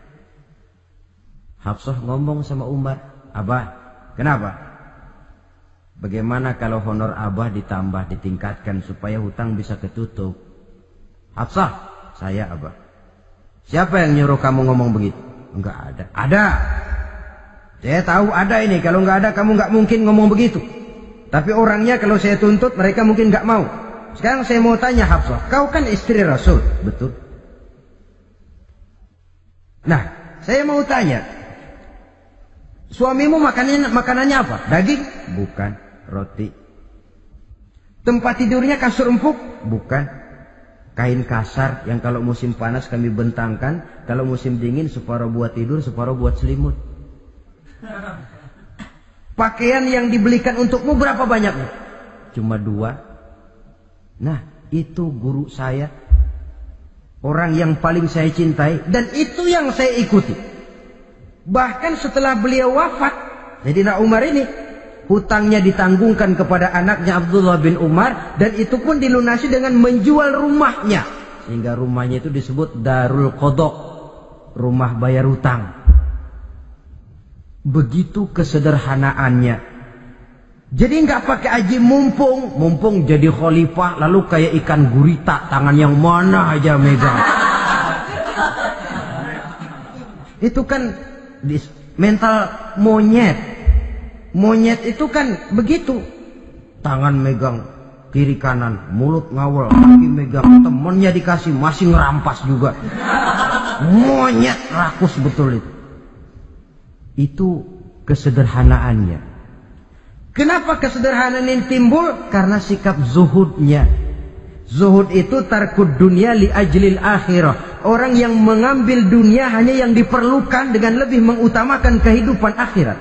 Hafsah ngomong sama Umar, "Abah, kenapa? Bagaimana kalau honor Abah ditambah, ditingkatkan supaya hutang bisa ketutup?" "Hafsah, saya Abah." "Siapa yang nyuruh kamu ngomong begitu?" "Enggak ada." "Ada. Saya tahu ada ini. Kalau enggak ada kamu enggak mungkin ngomong begitu. Tapi orangnya kalau saya tuntut mereka mungkin enggak mau." Sekarang saya mau tanya Hafsah, kau kan istri Rasul, betul? Nah, saya mau tanya, suamimu makanannya apa? Daging? Bukan. Roti. Tempat tidurnya kasur empuk? Bukan. Kain kasar yang kalau musim panas kami bentangkan, kalau musim dingin separuh buat tidur, separuh buat selimut. Pakaian yang dibelikan untukmu berapa banyaknya? Cuma 2. Nah, itu guru saya. Orang yang paling saya cintai, dan itu yang saya ikuti. Bahkan setelah beliau wafat, Sayyidina Umar ini, hutangnya ditanggungkan kepada anaknya Abdullah bin Umar, dan itu pun dilunasi dengan menjual rumahnya. Sehingga rumahnya itu disebut Darul Qadha, rumah bayar hutang. Begitu kesederhanaannya. Jadi nggak pakai aji mumpung jadi khalifah lalu kayak ikan gurita, tangan yang mana aja megang. Itu kan mental monyet. Monyet itu kan begitu. Tangan megang kiri kanan, mulut ngawal, kaki megang, temennya dikasih masih ngerampas juga. Monyet rakus betul itu. Itu kesederhanaannya. Kenapa kesederhanaan ini timbul? Karena sikap zuhudnya. Zuhud itu tarkud dunia li ajlil akhirah. Orang yang mengambil dunia hanya yang diperlukan dengan lebih mengutamakan kehidupan akhirat.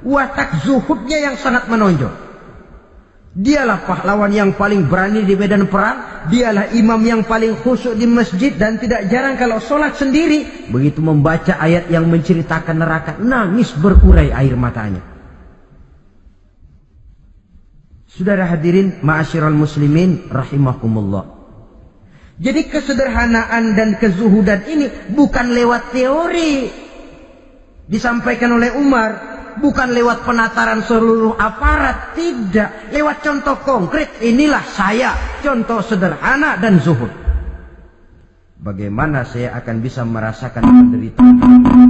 Watak zuhudnya yang sangat menonjol. Dialah pahlawan yang paling berani di medan perang. Dialah imam yang paling khusyuk di masjid. Dan tidak jarang kalau sholat sendiri, begitu membaca ayat yang menceritakan neraka, nangis berurai air matanya. Saudara hadirin ma'asyiral muslimin rahimakumullah. Jadi kesederhanaan dan kezuhudan ini bukan lewat teori disampaikan oleh Umar, bukan lewat penataran seluruh aparat, tidak, lewat contoh konkret. Inilah saya, contoh sederhana dan zuhud. Bagaimana saya akan bisa merasakan penderitaan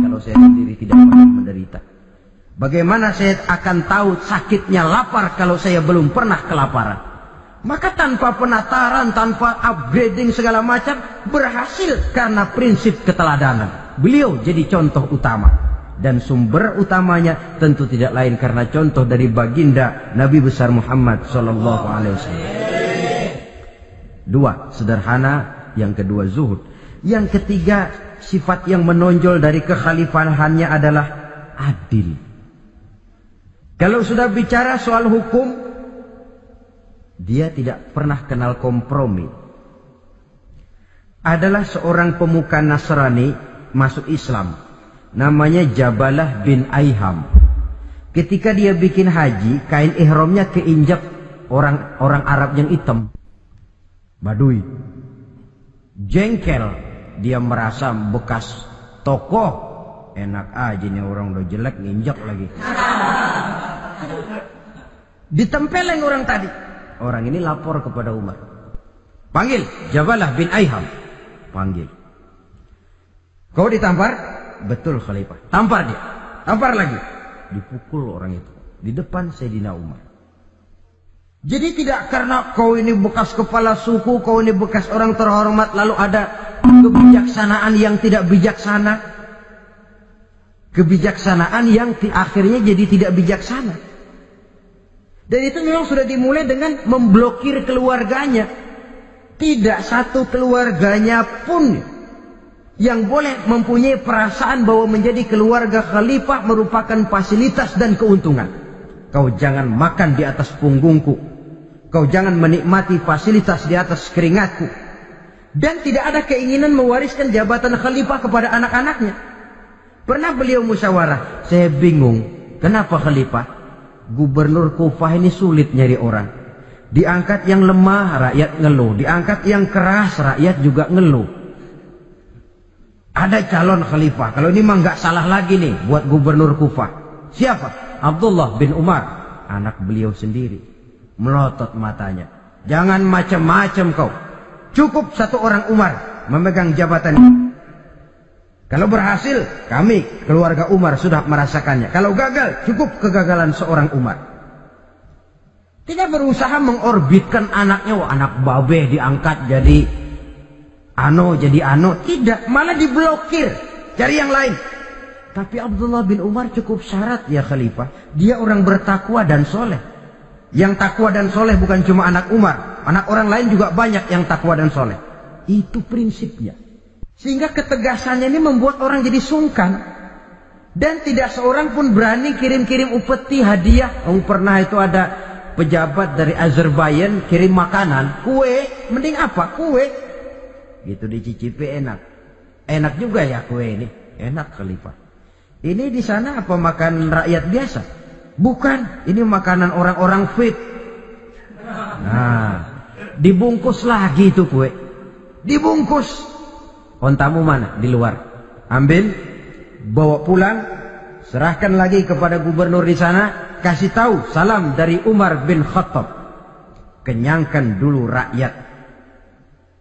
kalau saya sendiri tidak pernah menderita? Bagaimana saya akan tahu sakitnya lapar kalau saya belum pernah kelaparan? Maka tanpa penataran, tanpa upgrading segala macam, berhasil karena prinsip keteladanan. Beliau jadi contoh utama. Dan sumber utamanya tentu tidak lain karena contoh dari baginda Nabi besar Muhammad SAW. 2, sederhana. Yang kedua, zuhud. Yang ketiga, sifat yang menonjol dari kekhalifahannya adalah adil. Kalau sudah bicara soal hukum, dia tidak pernah kenal kompromi. Adalah seorang pemuka Nasrani masuk Islam. Namanya Jabalah bin Aiham. Ketika dia bikin haji, kain ihramnya keinjak orang Arab yang hitam. Badui. Jengkel. Dia merasa bekas tokoh. Enak aja nih orang udah jelek nginjak lagi. Ditempeleng orang tadi. Orang ini lapor kepada Umar. Panggil Jabalah bin Aiham. Panggil. Kau ditampar? Betul Khalifah. Tampar dia. Tampar lagi. Dipukul orang itu di depan Sayyidina Umar. Jadi tidak karena kau ini bekas kepala suku, kau ini bekas orang terhormat, lalu ada kebijaksanaan yang tidak bijaksana. Kebijaksanaan yang akhirnya jadi tidak bijaksana. Dan itu memang sudah dimulai dengan memblokir keluarganya. Tidak satu keluarganya pun yang boleh mempunyai perasaan bahwa menjadi keluarga khalifah merupakan fasilitas dan keuntungan. Kau jangan makan di atas punggungku. Kau jangan menikmati fasilitas di atas keringatku. Dan tidak ada keinginan mewariskan jabatan khalifah kepada anak-anaknya. Pernah beliau musyawarah, saya bingung, kenapa khalifah? Gubernur Kufah ini sulit nyari orang. Diangkat yang lemah, rakyat ngeluh. Diangkat yang keras, rakyat juga ngeluh. Ada calon khalifah, kalau ini mah nggak salah lagi nih buat gubernur Kufah. Siapa? Abdullah bin Umar, anak beliau sendiri. Melotot matanya. Jangan macam-macam kau. Cukup satu orang Umar memegang jabatan ini. Kalau berhasil, kami keluarga Umar sudah merasakannya. Kalau gagal, cukup kegagalan seorang Umar. Tidak berusaha mengorbitkan anaknya, wah anak babe diangkat jadi ano. Tidak, malah diblokir, cari yang lain. Tapi Abdullah bin Umar cukup syarat ya Khalifah. Dia orang bertakwa dan soleh. Yang takwa dan soleh bukan cuma anak Umar. Anak orang lain juga banyak yang takwa dan soleh. Itu prinsipnya. Sehingga ketegasannya ini membuat orang jadi sungkan. Dan tidak seorang pun berani kirim-kirim upeti hadiah. Pernah itu ada pejabat dari Azerbaijan kirim makanan, kue, mending apa? Kue. Gitu dicicipi enak. Enak juga ya kue ini. Enak Khalifah. Ini di sana apa makan rakyat biasa? Bukan, ini makanan orang-orang fit. Nah, dibungkus lagi itu kue. Dibungkus. Ontamu mana? Di luar. Ambil, bawa pulang, serahkan lagi kepada gubernur di sana. Kasih tahu salam dari Umar bin Khattab. Kenyangkan dulu rakyat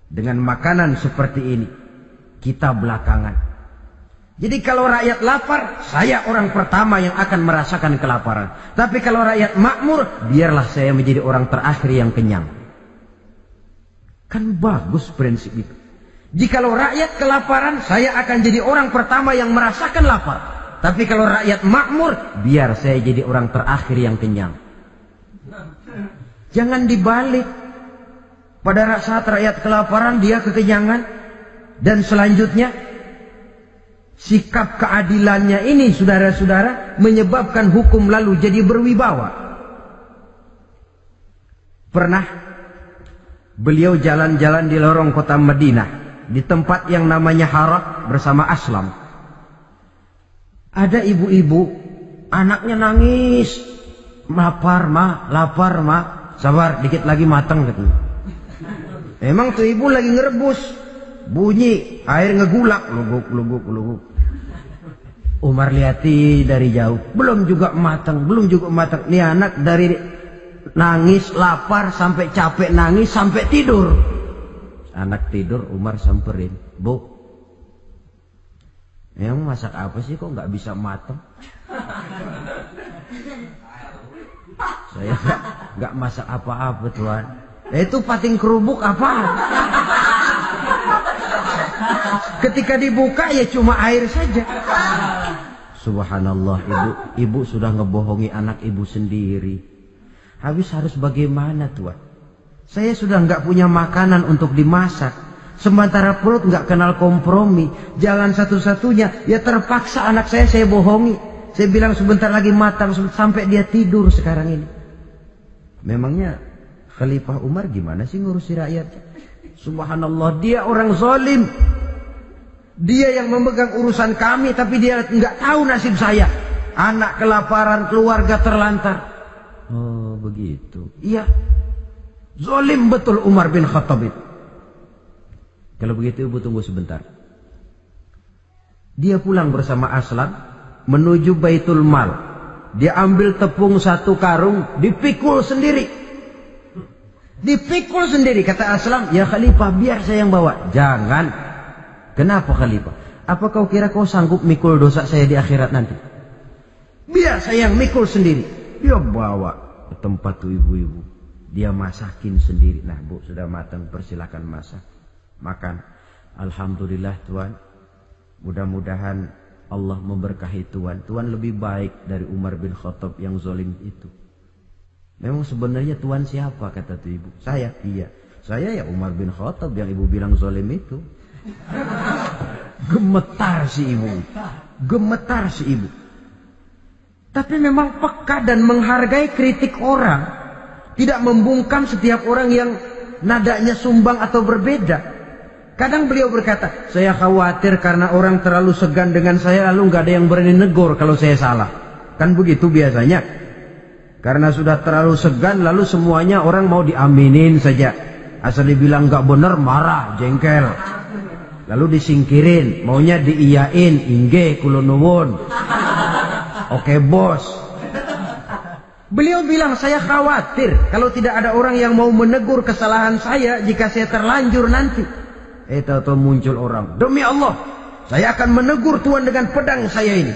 dengan makanan seperti ini. Kita belakangan. Jadi kalau rakyat lapar, saya orang pertama yang akan merasakan kelaparan. Tapi kalau rakyat makmur, biarlah saya menjadi orang terakhir yang kenyang. Kan bagus prinsip itu. Jikalau rakyat kelaparan, saya akan jadi orang pertama yang merasakan lapar. Tapi kalau rakyat makmur, biar saya jadi orang terakhir yang kenyang. Jangan dibalik. Pada saat rakyat kelaparan, dia kekenyangan. Dan selanjutnya, sikap keadilannya ini, saudara-saudara, menyebabkan hukum lalu jadi berwibawa. Pernah beliau jalan-jalan di lorong kota Madinah, di tempat yang namanya Harah bersama Aslam. Ada ibu-ibu, anaknya nangis, lapar ma, sabar dikit lagi matang gitu. Emang tuh ibu lagi ngerebus, bunyi air ngegulak, luguk. Umar lihati dari jauh, belum juga matang. Nih anak dari nangis, lapar, sampai capek nangis, sampai tidur. Anak tidur, Umar samperin, Bu, yang masak apa sih kok nggak bisa matang? Saya nggak masak apa-apa Tuan. Itu pating kerubuk apa? Ketika dibuka ya cuma air saja. Subhanallah, ibu sudah ngebohongi anak ibu sendiri. Habis harus bagaimana Tuan? Saya sudah nggak punya makanan untuk dimasak. Sementara perut nggak kenal kompromi. Jalan satu-satunya ya terpaksa anak saya bohongi. Saya bilang sebentar lagi matang, sampai dia tidur sekarang ini. Memangnya Khalifah Umar gimana sih ngurusi rakyat? Subhanallah, dia orang zalim. Dia yang memegang urusan kami, tapi dia nggak tahu nasib saya. Anak kelaparan, keluarga terlantar. Oh begitu. Iya, zalim betul Umar bin Khattab itu. Kalau begitu ibu tunggu sebentar. Dia pulang bersama Aslam menuju Baitul Mal. Dia ambil tepung 1 karung, dipikul sendiri. Dipikul sendiri. Kata Aslam, ya Khalifah biar saya yang bawa. Jangan. Kenapa Khalifah? Apa kau kira kau sanggup mikul dosa saya di akhirat nanti? Biar saya yang mikul sendiri. Dia bawa ke tempat tuh ibu-ibu. Dia masakin sendiri. Nah Bu, sudah matang, persilakan masak. Makan. Alhamdulillah Tuan. Mudah-mudahan Allah memberkahi Tuan. Tuan lebih baik dari Umar bin Khattab yang zalim itu. Memang sebenarnya Tuan siapa? Kata tu ibu. Saya. Iya. Saya ya Umar bin Khattab yang ibu bilang zalim itu. Gemetar si ibu. Gemetar si ibu. Tapi memang peka dan menghargai kritik orang. Tidak membungkam setiap orang yang nadanya sumbang atau berbeda. Kadang beliau berkata, saya khawatir karena orang terlalu segan dengan saya, lalu nggak ada yang berani negor kalau saya salah. Kan begitu biasanya. Karena sudah terlalu segan, lalu semuanya orang mau diaminin saja. Asal dibilang nggak benar, marah, jengkel. Lalu disingkirin, maunya diiyain, inge kulonuwun. Oke bos. Beliau bilang, saya khawatir kalau tidak ada orang yang mau menegur kesalahan saya jika saya terlanjur nanti. Tahu muncul orang, demi Allah, saya akan menegur Tuan dengan pedang saya ini.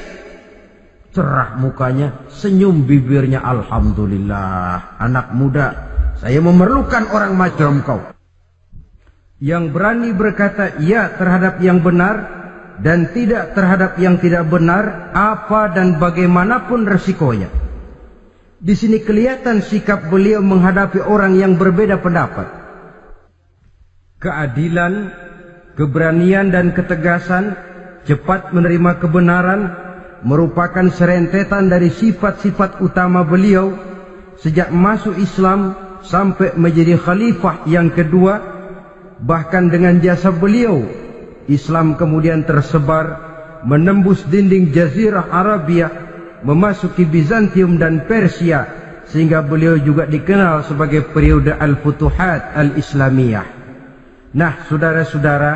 Cerah mukanya, senyum bibirnya, alhamdulillah. Anak muda, saya memerlukan orang macam kau, yang berani berkata ya terhadap yang benar dan tidak terhadap yang tidak benar, apa dan bagaimanapun resikonya. Di sini kelihatan sikap beliau menghadapi orang yang berbeda pendapat. Keadilan, keberanian dan ketegasan, cepat menerima kebenaran, merupakan serentetan dari sifat-sifat utama beliau sejak masuk Islam sampai menjadi khalifah yang kedua. Bahkan dengan jasa beliau, Islam kemudian tersebar, menembus dinding Jazirah Arabia, memasuki Bizantium dan Persia, sehingga beliau juga dikenal sebagai periode Al-Futuhat Al-Islamiyah. Nah, saudara-saudara,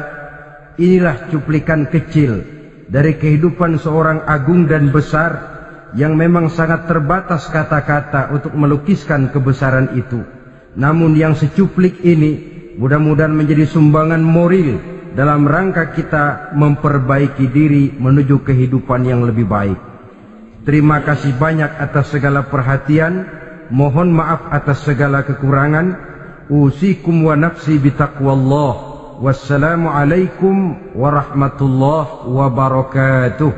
inilah cuplikan kecil dari kehidupan seorang agung dan besar yang memang sangat terbatas kata-kata untuk melukiskan kebesaran itu. Namun yang secuplik ini mudah-mudahan menjadi sumbangan moral dalam rangka kita memperbaiki diri menuju kehidupan yang lebih baik. Terima kasih banyak atas segala perhatian. Mohon maaf atas segala kekurangan. Usikum wa nafsi bitaqwallah. Wassalamualaikum warahmatullahi wabarakatuh.